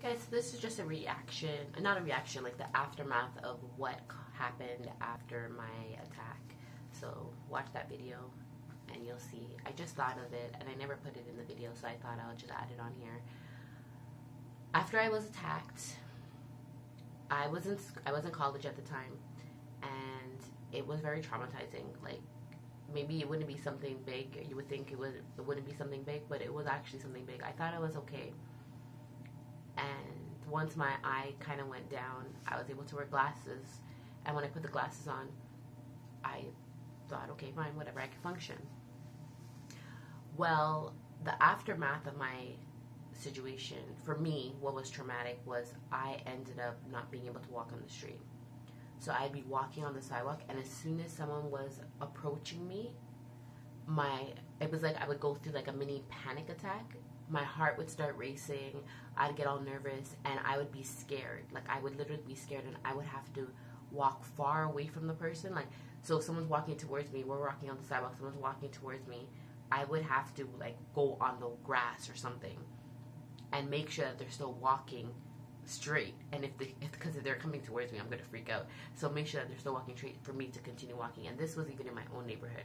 Okay, so this is just a reaction, not a reaction, like the aftermath of what happened after my attack. So watch that video and you'll see. I just thought of it and I never put it in the video, so I thought I'll just add it on here. After I was attacked, I was in college at the time, and it was very traumatizing. Like, maybe it wouldn't be something big. You would think it wouldn't be something big, but it was actually something big. I thought I was okay. And once my eye kind of went down, I was able to wear glasses. And when I put the glasses on, I thought, okay, fine, whatever, I can function. Well, the aftermath of my situation, for me, what was traumatic was I ended up not being able to walk on the street. So I'd be walking on the sidewalk, and as soon as someone was approaching me, it was like I would go through like a mini panic attack. My heart would start racing, I'd get all nervous, and I would be scared. Like, I would literally be scared, and I would have to walk far away from the person. Like, so if someone's walking towards me, we're walking on the sidewalk, someone's walking towards me, I would have to, like, go on the grass or something and make sure that they're still walking straight. And because if they're coming towards me, I'm going to freak out. So make sure that they're still walking straight for me to continue walking. And this was even in my own neighborhood.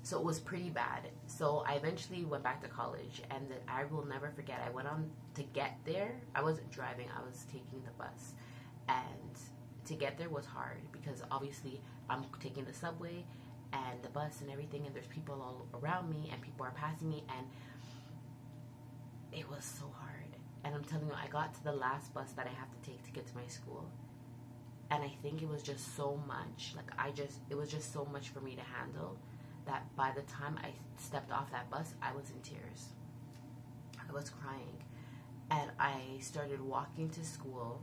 So it was pretty bad. So I eventually went back to college, and that I will never forget. I went on to get there. I wasn't driving. I was taking the bus. And to get there was hard because obviously I'm taking the subway and the bus and everything, and there's people all around me, and people are passing me, and it was so hard. And I'm telling you, I got to the last bus that I have to take to get to my school, and I think it was just so much. Like, it was just so much for me to handle that by the time I stepped off that bus, I was in tears. I was crying. And I started walking to school,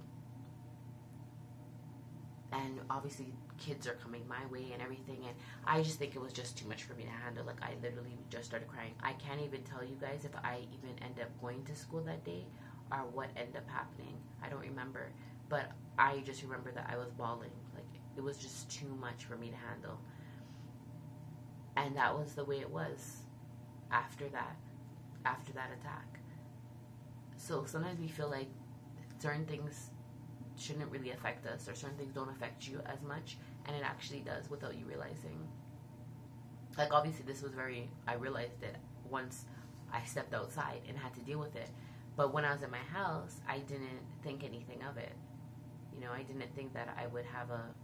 and obviously kids are coming my way and everything, and I just think it was just too much for me to handle. Like, I literally just started crying. I can't even tell you guys if I even ended up going to school that day or what ended up happening. I don't remember, but I just remember that I was bawling. Like, it was just too much for me to handle. And that was the way it was after that attack. So sometimes we feel like certain things shouldn't really affect us, or certain things don't affect you as much, and it actually does without you realizing. Like, obviously I realized it once I stepped outside and had to deal with it. But when I was in my house, I didn't think anything of it. You know, I didn't think that I would have an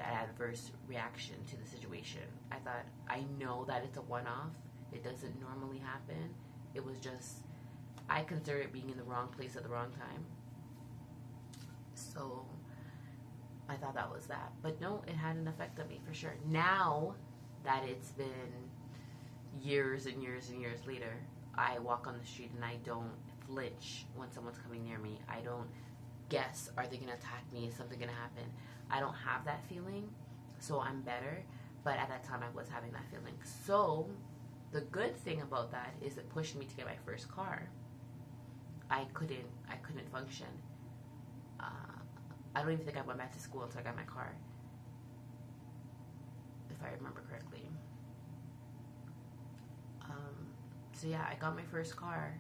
adverse reaction to the situation. I thought, I know that it's a one-off. It doesn't normally happen. It was just, I consider it being in the wrong place at the wrong time. So I thought that was that. But no, it had an effect on me for sure. Now that it's been years and years and years later, I walk on the street and I don't flinch when someone's coming near me. I don't guess, are they going to attack me? Is something going to happen? I don't have that feeling, so I'm better. But at that time, I was having that feeling. So the good thing about that is it pushed me to get my first car. I couldn't function. I don't even think I went back to school until I got my car, if I remember correctly. So yeah, I got my first car.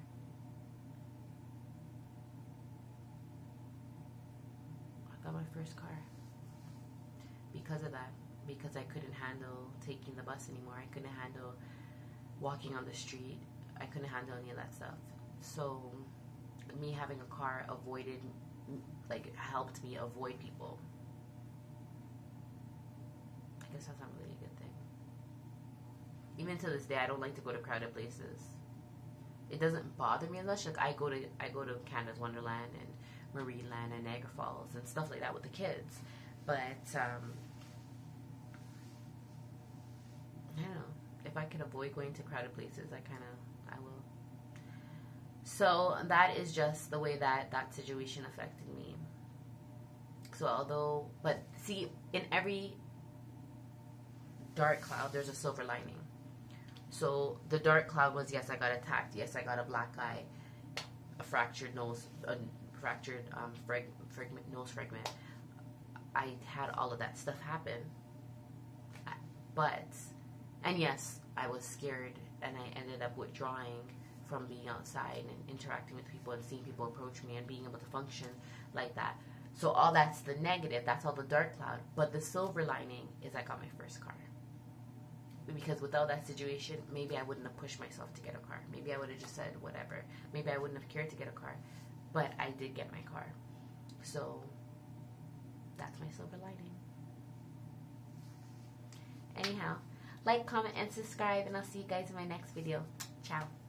Because of that. Because I couldn't handle taking the bus anymore. I couldn't handle walking on the street. I couldn't handle any of that stuff. So me having a car helped me avoid people. I guess that's not really a good thing. Even to this day, I don't like to go to crowded places. It doesn't bother me as much. Like, I go to Canada's Wonderland and Marineland and Niagara Falls and stuff like that with the kids. But I don't know. If I can avoid going to crowded places, I will. So that is just the way that situation affected me. So but see, in every dark cloud, there's a silver lining. So the dark cloud was, yes, I got attacked. Yes, I got a black eye, a fractured nose, nose fragment. I had all of that stuff happen. And yes, I was scared, and I ended up withdrawing from being outside and interacting with people and seeing people approach me and being able to function like that. So all that's the negative. That's all the dark cloud. But the silver lining is I got my first car. Because without that situation, maybe I wouldn't have pushed myself to get a car. Maybe I would have just said whatever. Maybe I wouldn't have cared to get a car. But I did get my car. So that's my silver lining. Anyhow, like, comment, and subscribe. And I'll see you guys in my next video. Ciao.